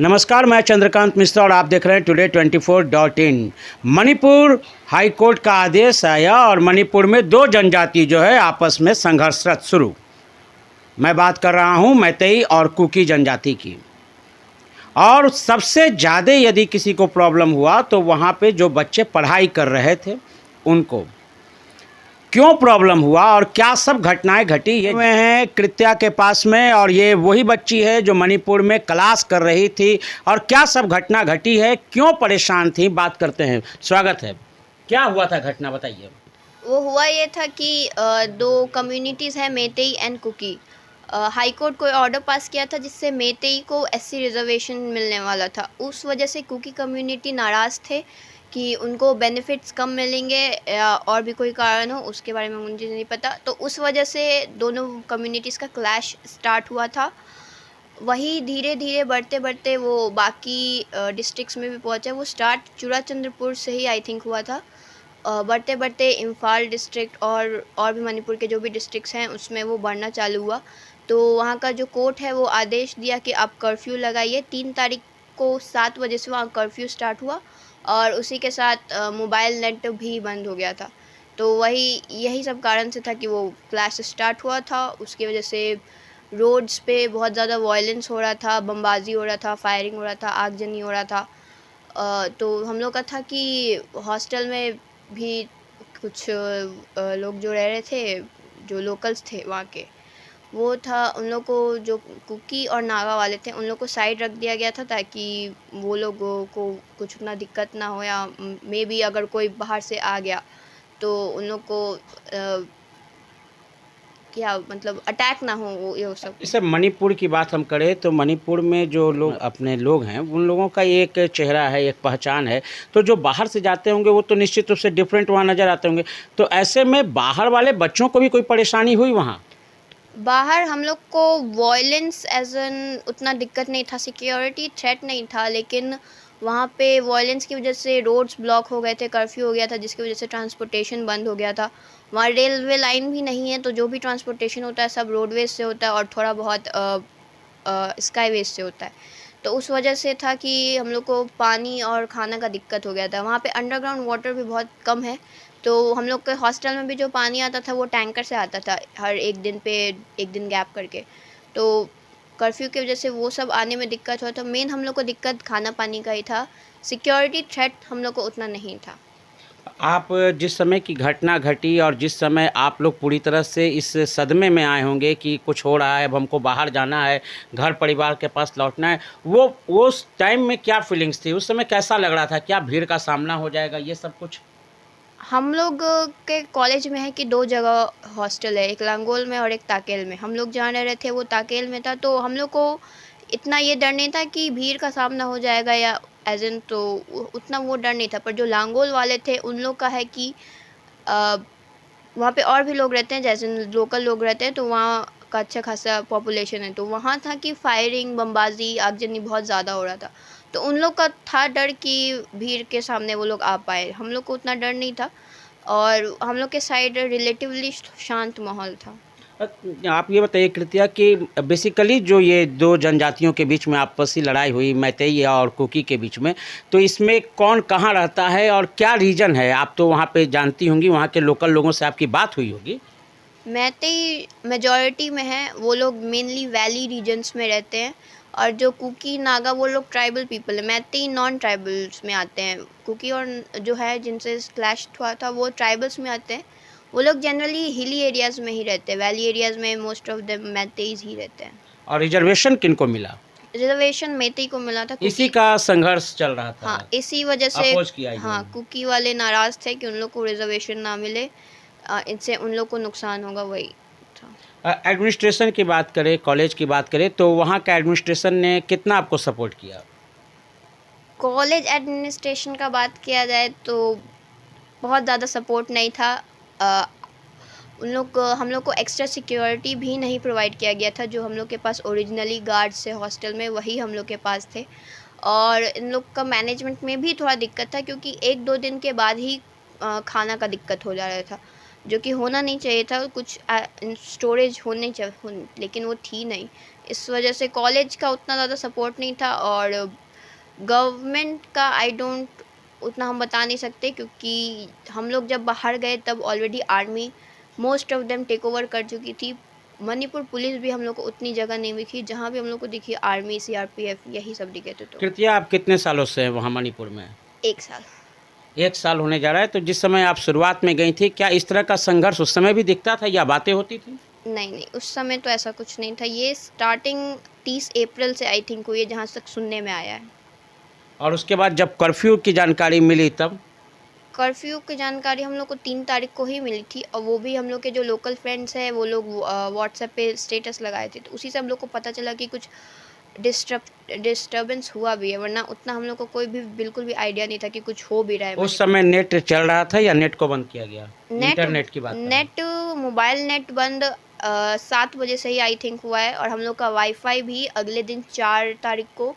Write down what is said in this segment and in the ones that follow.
नमस्कार, मैं चंद्रकांत मिश्रा और आप देख रहे हैं today 24.in। Manipur high court का आदेश आया और मणिपुर में दो जनजाति जो है आपस में संघर्षरत शुरू। मैं बात कर रहा हूं मैतेई और कुकी जनजाति की। और सबसे ज़्यादा यदि किसी को प्रॉब्लम हुआ तो वहां पे जो बच्चे पढ़ाई कर रहे थे उनको। क्यों प्रॉब्लम हुआ और क्या सब घटनाएं घटी, ये हुए हैं कृत्या के पास में। और ये वही बच्ची है जो मणिपुर में क्लास कर रही थी। और क्या सब घटना घटी है, क्यों परेशान थी, बात करते हैं। स्वागत है। क्या हुआ था, घटना बताइए। वो हुआ ये था कि दो कम्युनिटीज़ हैं, Meitei and Kuki. High court को ऑर्डर पास किया था जिससे मेतेई को एससी रिजर्वेशन मिलने वाला था। उस वजह से कुकी कम्युनिटी नाराज़ थे कि उनको बेनिफिट्स कम मिलेंगे या और भी कोई कारण हो, उसके बारे में मुझे नहीं पता। तो उस वजह से दोनों कम्युनिटीज़ का क्लैश स्टार्ट हुआ था। वही धीरे धीरे बढ़ते बढ़ते वो बाकी डिस्ट्रिक्ट्स में भी पहुंचा। वो स्टार्ट चूड़ाचंद्रपुर से ही आई थिंक हुआ था। बढ़ते बढ़ते इम्फाल डिस्ट्रिक्ट और भी मणिपुर के जो भी डिस्ट्रिक्ट्स हैं उसमें वो बढ़ना चालू हुआ। तो वहाँ का जो कोर्ट है वो आदेश दिया कि आप कर्फ्यू लगाइए। 3 तारीख को 7 बजे से वहाँ कर्फ्यू स्टार्ट हुआ और उसी के साथ मोबाइल नेट भी बंद हो गया था। तो यही सब कारण से था कि वो क्लैश स्टार्ट हुआ था। उसकी वजह से रोड्स पे बहुत ज़्यादा वायलेंस हो रहा था, बमबाजी हो रहा था, फायरिंग हो रहा था, आगजनी हो रहा था। तो हम लोग का था कि हॉस्टल में भी कुछ लोग जो रह रहे थे, जो लोकल्स थे वहाँ के, वो था उन लोग को, जो कुकी और नागा वाले थे उन लोग को साइड रख दिया गया था ताकि वो लोगों को कुछ उतना दिक्कत ना हो, या मे बी अगर कोई बाहर से आ गया तो उन लोग को क्या मतलब अटैक ना हो, वो ये सब। जैसे मणिपुर की बात हम करें तो मणिपुर में जो लोग अपने लोग हैं उन लोगों का एक चेहरा है, एक पहचान है। तो जो बाहर से जाते होंगे वो तो निश्चित रूप से डिफरेंट वहाँ नज़र आते होंगे। तो ऐसे में बाहर वाले बच्चों को भी कोई परेशानी हुई वहाँ? बाहर हम लोग को वॉयलेंस एज एन उतना दिक्कत नहीं था, सिक्योरिटी थ्रेट नहीं था, लेकिन वहाँ पे वॉयलेंस की वजह से रोड्स ब्लॉक हो गए थे, कर्फ्यू हो गया था जिसकी वजह से ट्रांसपोर्टेशन बंद हो गया था। वहाँ रेलवे लाइन भी नहीं है, तो जो भी ट्रांसपोर्टेशन होता है सब रोडवेज से होता है और थोड़ा बहुत स्काईवेज से होता है। तो उस वजह से था कि हम लोग को पानी और खाना का दिक्कत हो गया था। वहाँ पे अंडरग्राउंड वाटर भी बहुत कम है, तो हम लोग के हॉस्टल में भी जो पानी आता था वो टैंकर से आता था, हर एक दिन पे एक दिन गैप करके। तो कर्फ्यू की वजह से वो सब आने में दिक्कत हुआ था। मेन हम लोग को दिक्कत खाना पानी का ही था, सिक्योरिटी थ्रेट हम लोग को उतना नहीं था। आप जिस समय की घटना घटी और जिस समय आप लोग पूरी तरह से इस सदमे में आए होंगे कि कुछ हो रहा है, अब हमको बाहर जाना है, घर परिवार के पास लौटना है, वो उस टाइम में क्या फीलिंग्स थी? उस समय कैसा लग रहा था? क्या भीड़ का सामना हो जाएगा, ये सब कुछ? हम लोग के कॉलेज में है कि 2 जगह हॉस्टल है, एक लांगोल में और एक ताकेल में। हम लोग जहाँ रह रहे थे वो ताकेल में था, तो हम लोग को इतना ये डर नहीं था कि भीड़ का सामना हो जाएगा या एज इन, तो उतना वो डर नहीं था। पर जो लांगोल वाले थे उन लोग का है कि वहाँ पे और भी लोग रहते हैं, जैसे लोकल लोग रहते हैं, तो वहाँ का अच्छा खासा पॉपुलेशन है। तो वहाँ था कि फायरिंग, बमबाजी, आगजनी बहुत ज़्यादा हो रहा था। तो उन लोग का था डर कि भीड़ के सामने वो लोग आ पाए। हम लोग को उतना डर नहीं था और हम लोग के साइड रिलेटिवली शांत माहौल था। आप ये बताइए कृत्या कि बेसिकली जो ये दो जनजातियों के बीच में आपसी लड़ाई हुई, मैतेई और कुकी के बीच में, तो इसमें कौन कहाँ रहता है और क्या रीजन है? आप तो वहाँ पे जानती होंगी, वहाँ के लोकल लोगों से आपकी बात हुई होगी। मैतेई मेजॉरिटी में है, वो लोग मेनली वैली रीजन्स में रहते हैं। और जो कुकी नागा वो लोग ट्राइबल पीपल है। मैतेई नॉन ट्राइबल्स में आते हैं। कुकी और जो है जिनसे क्लैश हुआ था वो ट्राइबल्स में आते हैं। वो लोग जनरली हिली एरियाज़ में ही रहते हैं, वैली एरियाज़ में मोस्ट ऑफ द मैतेईज ही रहते हैं। और रिजर्वेशन किनको मिला? रिजर्वेशन मेतेई को मिला था। इसी कुकी, का संघर्ष चल रहा था, हाँ, इसी वजह से। अपोज किया हाँ, इन्होंने। कुकी वाले नाराज़ थे कि उन लोग को रिजर्वेशन ना मिले, इनसे उन लोग को नुकसान होगा, वही था। एडमिनिस्ट्रेशन की बात करें, कॉलेज की बात करें, तो वहाँ का एडमिनिस्ट्रेशन ने कितना आपको सपोर्ट किया? कॉलेज एडमिनिस्ट्रेशन का बात किया जाए तो बहुत ज़्यादा सपोर्ट नहीं था। अ, हम लोग को एक्स्ट्रा सिक्योरिटी भी नहीं प्रोवाइड किया गया था। जो हम लोग के पास ओरिजिनली गार्ड्स थे हॉस्टल में वही हम लोग के पास थे। और इन लोग का मैनेजमेंट में भी थोड़ा दिक्कत था क्योंकि 1-2 दिन के बाद ही खाना का दिक्कत हो जा रहा था। जो कि होना नहीं चाहिए था। कुछ स्टोरेज लेकिन वो थी नहीं। इस वजह से कॉलेज का उतना ज़्यादा सपोर्ट नहीं था, और गवर्नमेंट का आई डोंट उतना हम बता नहीं सकते, क्योंकि हम लोग जब बाहर गए तब already army most of them take over कर चुकी थी। मणिपुर पुलिस भी हम लोग को उतनी जगह नहीं दिखी, जहाँ भी हम लोग को दिखी आर्मी, सीआरपीएफ यही सब दिखे थे। तो कृतिया, आप कितने सालों से हैं वहाँ मणिपुर में? 1 साल। 1 साल होने जा रहा है। तो जिस समय आप शुरुआत में गई थी, क्या इस तरह का संघर्ष उस समय भी दिखता था या बातें होती थी? नहीं नहीं, उस समय तो ऐसा कुछ नहीं था। ये स्टार्टिंग 30 अप्रैल से आई थिंक हुई है, जहाँ तक सुनने में आया है। और उसके बाद जब कर्फ्यू की जानकारी मिली तब? कर्फ्यू की जानकारी हम लोग को 3 तारीख को ही मिली थी, और वो भी हम लोग के जो लोकल फ्रेंड्स हैं वो लोग व्हाट्सएप पे स्टेटस लगाए थे, तो उसी से हम लोग को पता चला कि कुछ डिस्टर्बेंस हुआ भी है, वरना उतना हम लोग को कोई भी बिल्कुल भी आइडिया नहीं था कि कुछ हो भी रहा है। उस समय नेट चल रहा था या नेट को बंद किया गया? इंटरनेट की बात कर रहे हैं। नेट मोबाइल नेट बंद 7 बजे से ही आई थिंक हुआ है, और हम लोग का वाईफाई भी अगले दिन 4 तारीख को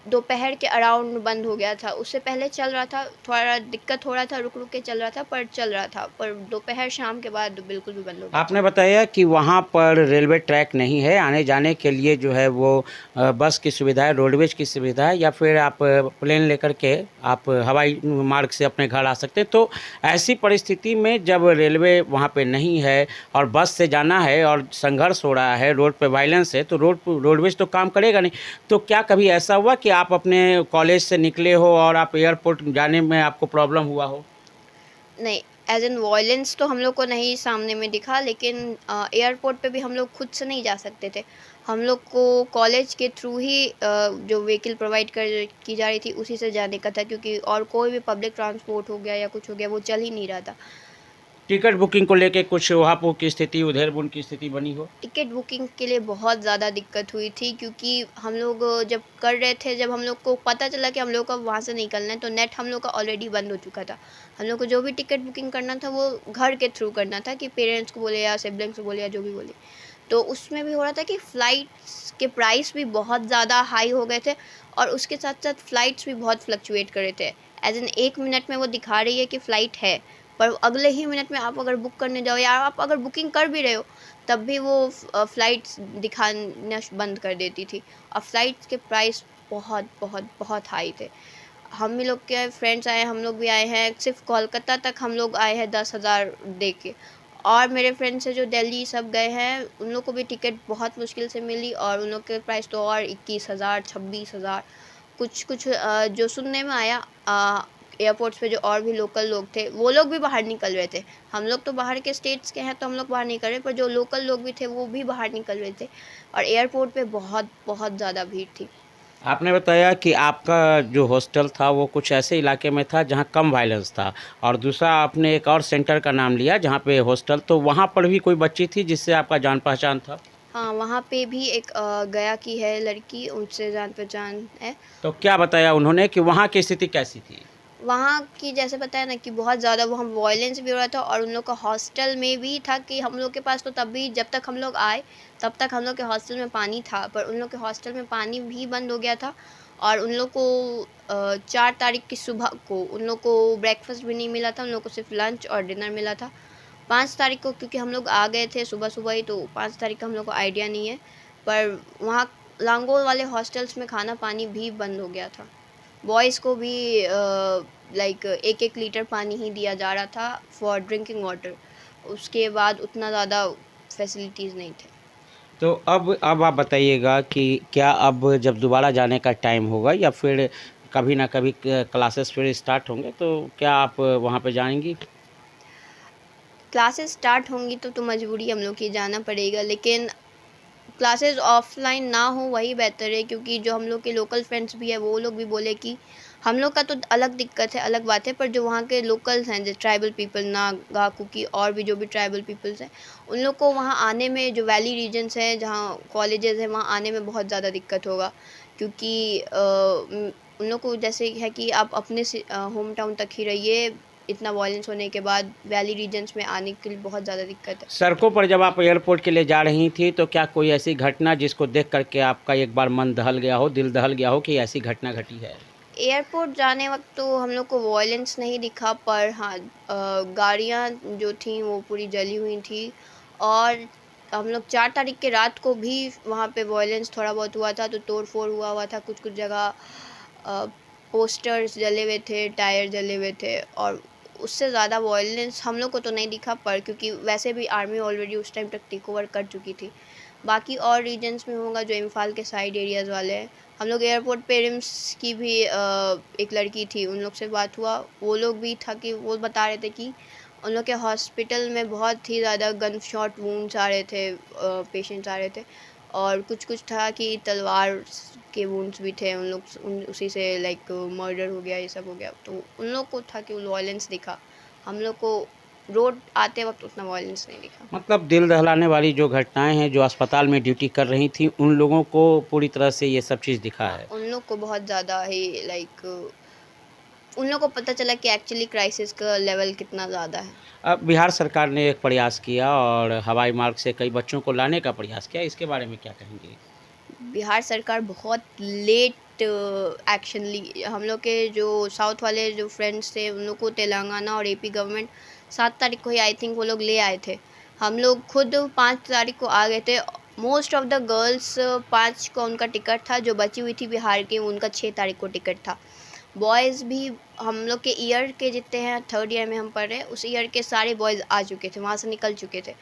दोपहर के अराउंड बंद हो गया था। उससे पहले चल रहा था, थोड़ा दिक्कत हो रहा था, रुक रुक के चल रहा था, पर चल रहा था, पर दोपहर शाम के बाद बिल्कुल भी बंद हो गया। आपने बताया कि वहाँ पर रेलवे ट्रैक नहीं है, आने जाने के लिए जो है वो बस की सुविधा है, रोडवेज की सुविधा है, या फिर आप प्लेन लेकर के आप हवाई मार्ग से अपने घर आ सकते हैं। तो ऐसी परिस्थिति में जब रेलवे वहाँ पे नहीं है और बस से जाना है और संघर्ष हो रहा है, रोड पे वायलेंस है, तो रोडवेज तो काम करेगा नहीं। तो क्या कभी ऐसा हुआ कि आप अपने कॉलेज से निकले हो और आप एयरपोर्ट जाने में आपको प्रॉब्लम हुआ हो? नहीं, एज एन वॉयलेंस तो हम लोग को नहीं सामने में दिखा, लेकिन एयरपोर्ट पे भी हम लोग खुद से नहीं जा सकते थे। हम लोग को कॉलेज के थ्रू ही जो व्हीकल प्रोवाइड की जा रही थी उसी से जाने का था, क्योंकि और कोई भी पब्लिक ट्रांसपोर्ट हो गया या कुछ हो गया वो चल ही नहीं रहा था। टिकट बुकिंग को लेके कुछ वहाँ पर की स्थिति, उधेड़बुन की स्थिति बनी हो? टिकट बुकिंग के लिए बहुत ज़्यादा दिक्कत हुई थी, क्योंकि हम लोग जब कर रहे थे, जब हम लोग को पता चला कि हम लोग को वहाँ से निकलना है, तो नेट हम लोग का ऑलरेडी बंद हो चुका था। हम लोग को जो भी टिकट बुकिंग करना था वो घर के थ्रू करना था, कि पेरेंट्स को बोले या सिबलिंग्स को बोले या जो भी बोले। तो उसमें भी हो रहा था कि फ़्लाइट्स के प्राइस भी बहुत ज़्यादा हाई हो गए थे, और उसके साथ साथ फ़्लाइट्स भी बहुत फ्लक्चुएट कर रहे थे। एज एन 1 मिनट में वो दिखा रही है कि फ़्लाइट है, पर अगले ही मिनट में आप अगर बुक करने जाओ या आप अगर बुकिंग कर भी रहे हो, तब भी वो फ़्लाइट्स दिखाना बंद कर देती थी, और फ़्लाइट्स के प्राइस बहुत बहुत बहुत हाई थे। हम भी लोग के फ्रेंड्स आए, हम लोग भी आए हैं, सिर्फ कोलकाता तक हम लोग आए हैं 10,000 दे के, और मेरे फ्रेंड्स हैं जो दिल्ली सब गए हैं, उन लोग को भी टिकट बहुत मुश्किल से मिली, और उन लोग के प्राइस तो और 21,000 26,000 कुछ कुछ जो सुनने में आया। एयरपोर्ट्स पे जो और भी लोकल लोग थे वो लोग भी बाहर निकल रहे थे। हम लोग तो बाहर के स्टेट्स के हैं तो हम लोग बाहर नहीं कर रहे, पर जो लोकल लोग भी थे वो भी बाहर निकल रहे थे, और एयरपोर्ट पे बहुत बहुत ज़्यादा भीड़ थी। आपने बताया कि आपका जो हॉस्टल था वो कुछ ऐसे इलाके में था जहाँ कम वायलेंस था, और दूसरा आपने एक और सेंटर का नाम लिया जहाँ पे हॉस्टल, तो वहाँ पर भी कोई बच्ची थी जिससे आपका जान पहचान था? हाँ, वहाँ पे भी एक गया की है लड़की, उनसे जान पहचान है। तो क्या बताया उन्होंने कि वहाँ की स्थिति कैसी थी? वहाँ की जैसे बताया ना कि बहुत ज़्यादा वहाँ वॉयलेंस भी हो रहा था, और उन लोग का हॉस्टल में भी था कि हम लोग के पास तो तब भी, जब तक हम लोग आए तब तक हम लोग के हॉस्टल में पानी था, पर उन लोग के हॉस्टल में पानी भी बंद हो गया था, और उन लोग को 4 तारीख की सुबह को उन लोग को ब्रेकफास्ट भी नहीं मिला था, उन लोग को सिर्फ लंच और डिनर मिला था। 5 तारीख को क्योंकि हम लोग आ गए थे सुबह सुबह ही, तो 5 तारीख का हम लोग को आइडिया नहीं है, पर वहाँ लांगोल वाले हॉस्टल्स में खाना पानी भी बंद हो गया था। बॉयज़ को भी लाइक 1-1 लीटर पानी ही दिया जा रहा था फॉर ड्रिंकिंग वाटर, उसके बाद उतना ज़्यादा फैसिलिटीज़ नहीं थे। तो अब आप बताइएगा कि क्या अब जब दोबारा जाने का टाइम होगा या फिर कभी ना कभी क्लासेस फिर स्टार्ट होंगे, तो क्या आप वहाँ पे जाएंगी? क्लासेस स्टार्ट होंगी तो मजबूरी हम लोग की जाना पड़ेगा, लेकिन क्लासेस ऑफलाइन ना हो वही बेहतर है, क्योंकि जो हम लोग के लोकल फ्रेंड्स भी है वो लोग भी बोले कि हम लोग का तो अलग दिक्कत है, अलग बात है, पर जो वहाँ के लोकल्स हैं, जो ट्राइबल पीपल, नागा, कुकी और भी जो भी ट्राइबल पीपल्स हैं, उन लोग को वहाँ आने में, जो वैली रीजन्स हैं जहाँ कॉलेजेस हैं वहाँ आने में बहुत ज़्यादा दिक्कत होगा, क्योंकि उन लोग को जैसे है कि आप अपने होम टाउन तक ही रहिए, इतना वॉयलेंस होने के बाद वैली रीजन्स में आने के लिए बहुत ज़्यादा दिक्कत है। सड़कों पर जब आप एयरपोर्ट के लिए जा रही थी तो क्या कोई ऐसी घटना जिसको देख करके आपका एक बार मन दहल गया हो, दिल दहल गया हो कि ऐसी घटना घटी है? एयरपोर्ट जाने वक्त तो हम लोग को वॉयलेंस नहीं दिखा, पर हाँ गाड़ियाँ जो थी वो पूरी जली हुई थी। और हम लोग 4 तारीख के रात को भी वहाँ पे वॉयलेंस थोड़ा बहुत हुआ था, तो तोड़ फोड़ हुआ था कुछ कुछ जगह। पोस्टर्स जले हुए थे, टायर जले हुए थे, और उससे ज़्यादा वॉयलेंस हम लोग को तो नहीं दिखा, पर क्योंकि वैसे भी आर्मी ऑलरेडी उस टाइम तक टेक ओवर कर चुकी थी। बाकी और रीजन्स में होगा जो इम्फाल के साइड एरियाज़ वाले हैं। हम लोग एयरपोर्ट पे रिम्स की भी एक लड़की थी, उन लोग से बात हुआ, वो लोग भी था कि वो बता रहे थे कि उन लोग के हॉस्पिटल में बहुत ही ज़्यादा गन शॉट वूंड्स आ रहे थे, पेशेंट्स आ रहे थे, और कुछ कुछ था कि तलवार के वुंड्स भी थे उन लोग, उसी से लाइक मर्डर हो गया, ये सब हो गया। तो उन लोग को था कि वॉयलेंस दिखा, हम लोग को रोड आते वक्त उतना वॉयलेंस नहीं दिखा। मतलब दिल दहलाने वाली जो घटनाएं हैं, जो अस्पताल में ड्यूटी कर रही थी, उन लोगों को पूरी तरह से ये सब चीज़ दिखा है। उन लोग को बहुत ज़्यादा ही लाइक उन लोग को पता चला कि एक्चुअली क्राइसिस का लेवल कितना ज़्यादा है। अब बिहार सरकार ने एक प्रयास किया और हवाई मार्ग से कई बच्चों को लाने का प्रयास किया, इसके बारे में क्या कहेंगे? बिहार सरकार बहुत लेट एक्शन ली। हम लोग के जो साउथ वाले जो फ्रेंड्स थे, उन लोग को तेलंगाना और एपी गवर्नमेंट 7 तारीख को ही आई थिंक वो लोग ले आए थे। हम लोग खुद 5 तारीख को आ गए थे। मोस्ट ऑफ द गर्ल्स 5 को उनका टिकट था, जो बची हुई थी बिहार की उनका 6 तारीख को टिकट था। बॉयज़ भी हम लोग के ईयर के जितने हैं, 3rd ईयर में हम पढ़ रहे हैं, उस ईयर के सारे बॉयज़ आ चुके थे, वहाँ से निकल चुके थे।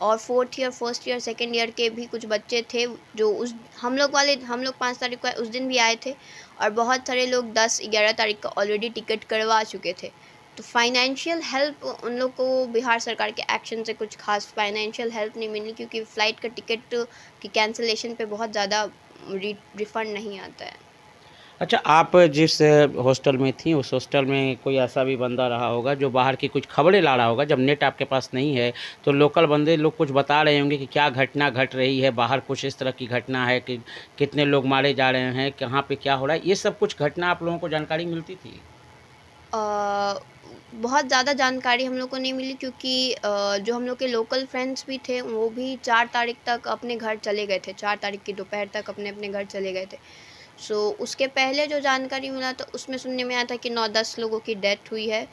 और 4th year, 1st year, 2nd year के भी कुछ बच्चे थे जो उस हम लोग 5 तारीख को उस दिन भी आए थे, और बहुत सारे लोग 10, 11 तारीख का ऑलरेडी टिकट करवा चुके थे। तो फाइनेंशियल हेल्प उन लोग को बिहार सरकार के एक्शन से कुछ खास फाइनेंशियल हेल्प नहीं मिली, क्योंकि फ़्लाइट का टिकट की कैंसिलेशन पे बहुत ज़्यादा रिफ़ंड नहीं आता है। अच्छा, आप जिस हॉस्टल में थी, उस हॉस्टल में कोई ऐसा भी बंदा रहा होगा जो बाहर की कुछ खबरें ला रहा होगा, जब नेट आपके पास नहीं है तो लोकल बंदे लोग कुछ बता रहे होंगे कि क्या घटना घट रही है, बाहर कुछ इस तरह की घटना है कि कितने लोग मारे जा रहे हैं, कहाँ पे क्या हो रहा है, ये सब कुछ घटना आप लोगों को जानकारी मिलती थी? बहुत ज़्यादा जानकारी हम लोग को नहीं मिली, क्योंकि जो हम लोग के लोकल फ्रेंड्स भी थे वो भी 4 तारीख तक अपने घर चले गए थे, 4 तारीख की दोपहर तक अपने अपने घर चले गए थे। सो उसके पहले जो जानकारी मिला था उसमें सुनने में आया था कि 9-10 लोगों की डेथ हुई है,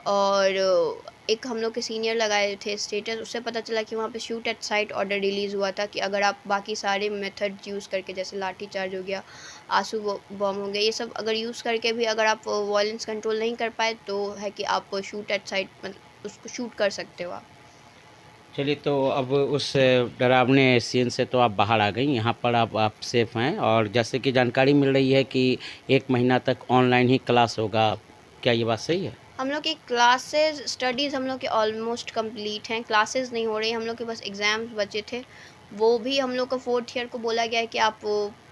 और एक हम लोग के सीनियर लगाए थे स्टेटस, उससे पता चला कि वहाँ पे shoot at site order release हुआ था कि अगर आप बाकी सारे मेथड यूज़ करके, जैसे लाठी चार्ज हो गया, आंसू बम हो गया, ये सब अगर यूज़ करके भी अगर आप वॉयलेंस कंट्रोल नहीं कर पाए तो है कि आप शूट एट साइट मतलब उसको शूट कर सकते हो आप। चलिए, तो अब उस डरावने सीन से तो आप बाहर आ गई, यहाँ पर आप सेफ़ हैं, और जैसे कि जानकारी मिल रही है कि 1 महीना तक ऑनलाइन ही क्लास होगा, क्या ये बात सही है? हम लोग की क्लासेस स्टडीज़ हम लोग के ऑलमोस्ट कंप्लीट हैं, क्लासेस नहीं हो रही, हम लोग के बस एग्ज़ाम्स बचे थे। वो भी हम लोग का 4th ईयर को बोला गया है कि आप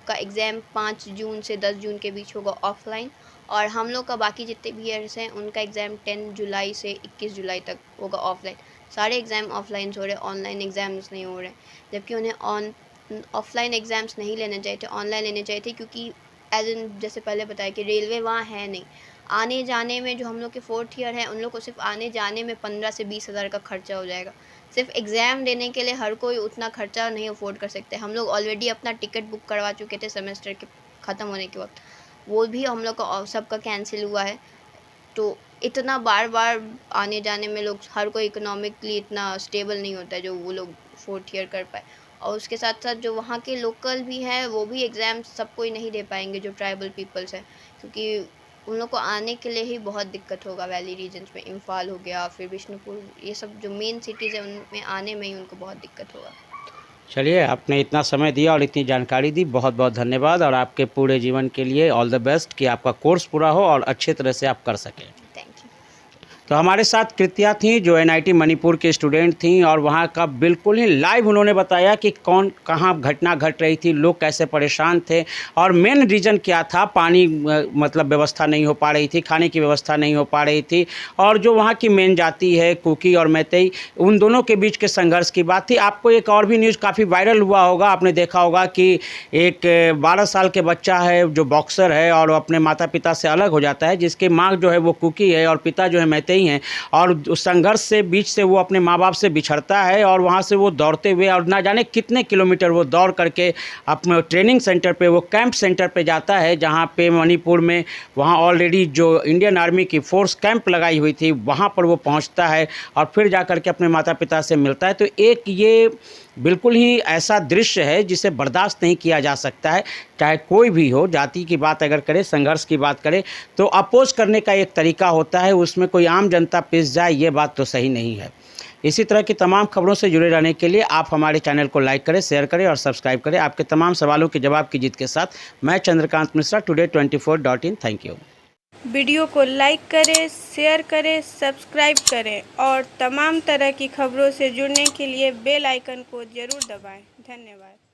का एग्ज़ाम 5 जून से 10 जून के बीच होगा ऑफलाइन, और हम लोग का बाकी जितने भी ईयर्स हैं उनका एग्ज़ाम 10 जुलाई से 21 जुलाई तक होगा ऑफलाइन। सारे एग्ज़ाम ऑफलाइन हो रहे हैं, ऑनलाइन एग्ज़ाम्स नहीं हो रहे हैं, जबकि उन्हें ऑफलाइन एग्ज़ाम्स नहीं लेने चाहिए थे, ऑनलाइन लेने चाहिए थे, क्योंकि एज इन जैसे पहले बताया कि रेलवे वहाँ है नहीं। आने जाने में जो हम लोग के 4th ईयर हैं उन लोग को सिर्फ आने जाने में 15 से 20 हज़ार का खर्चा हो जाएगा। सिर्फ एग्ज़ाम देने के लिए हर कोई उतना खर्चा नहीं अफोर्ड कर सकते। हम लोग ऑलरेडी अपना टिकट बुक करवा चुके थे सेमेस्टर के ख़त्म होने के वक्त, वो भी हम लोग का सबका कैंसिल हुआ है। तो इतना बार बार आने जाने में लोग, हर कोई इकोनॉमिकली इतना स्टेबल नहीं होता है जो वो लोग 4th ईयर कर पाए। और उसके साथ साथ जो वहाँ के लोकल भी हैं वो भी एग्ज़ाम सब कोई नहीं दे पाएंगे जो ट्राइबल पीपल्स हैं, क्योंकि उन लोग को आने के लिए ही बहुत दिक्कत होगा। वैली रीजन्स में इम्फाल हो गया, फिर बिष्णुपुर, ये सब जो मेन सिटीज़ हैं उनमें आने में ही उनको बहुत दिक्कत होगा। चलिए, आपने इतना समय दिया और इतनी जानकारी दी, बहुत बहुत धन्यवाद, और आपके पूरे जीवन के लिए ऑल द बेस्ट कि आपका कोर्स पूरा हो और अच्छे तरह से आप कर सकें। Thank you. तो हमारे साथ कृत्या थी जो NIT मणिपुर की स्टूडेंट थी, और वहाँ का बिल्कुल ही लाइव उन्होंने बताया कि कौन कहाँ घटना घट रही थी, लोग कैसे परेशान थे, और मेन रीज़न क्या था। पानी मतलब व्यवस्था नहीं हो पा रही थी, खाने की व्यवस्था नहीं हो पा रही थी, और जो वहाँ की मेन जाति है कुकी और मैतेई, उन दोनों के बीच के संघर्ष की बात थी। आपको एक और भी न्यूज़ काफ़ी वायरल हुआ होगा, आपने देखा होगा कि एक 12 साल के बच्चा है जो बॉक्सर है और अपने माता पिता से अलग हो जाता है, जिसकी माँ जो है वो कुकी है और पिता जो है मैतेई ही हैं। और उस संघर्ष से बीच से वो अपने माँ बाप से बिछड़ता है और वहाँ से वो दौड़ते हुए और ना जाने कितने किलोमीटर वो दौड़ करके अपने ट्रेनिंग सेंटर पे, वो कैंप सेंटर पे जाता है जहाँ पे मणिपुर में वहाँ ऑलरेडी जो इंडियन आर्मी की फोर्स कैंप लगाई हुई थी वहाँ पर वो पहुँचता है और फिर जा कर के अपने माता पिता से मिलता है। तो एक ये बिल्कुल ही ऐसा दृश्य है जिसे बर्दाश्त नहीं किया जा सकता है, चाहे कोई भी हो। जाति की बात अगर करें, संघर्ष की बात करें तो अपोज करने का एक तरीका होता है, उसमें कोई आम जनता पिस जाए ये बात तो सही नहीं है। इसी तरह की तमाम खबरों से जुड़े रहने के लिए आप हमारे चैनल को लाइक करें, शेयर करें और सब्सक्राइब करें। आपके तमाम सवालों के जवाब की जीत के साथ मैं Chandrakant Mishra, today24.in। Thank you. Video को लाइक करें, शेयर करें, सब्सक्राइब करें और तमाम तरह की खबरों से जुड़ने के लिए बेल आइकन को ज़रूर दबाएं। धन्यवाद।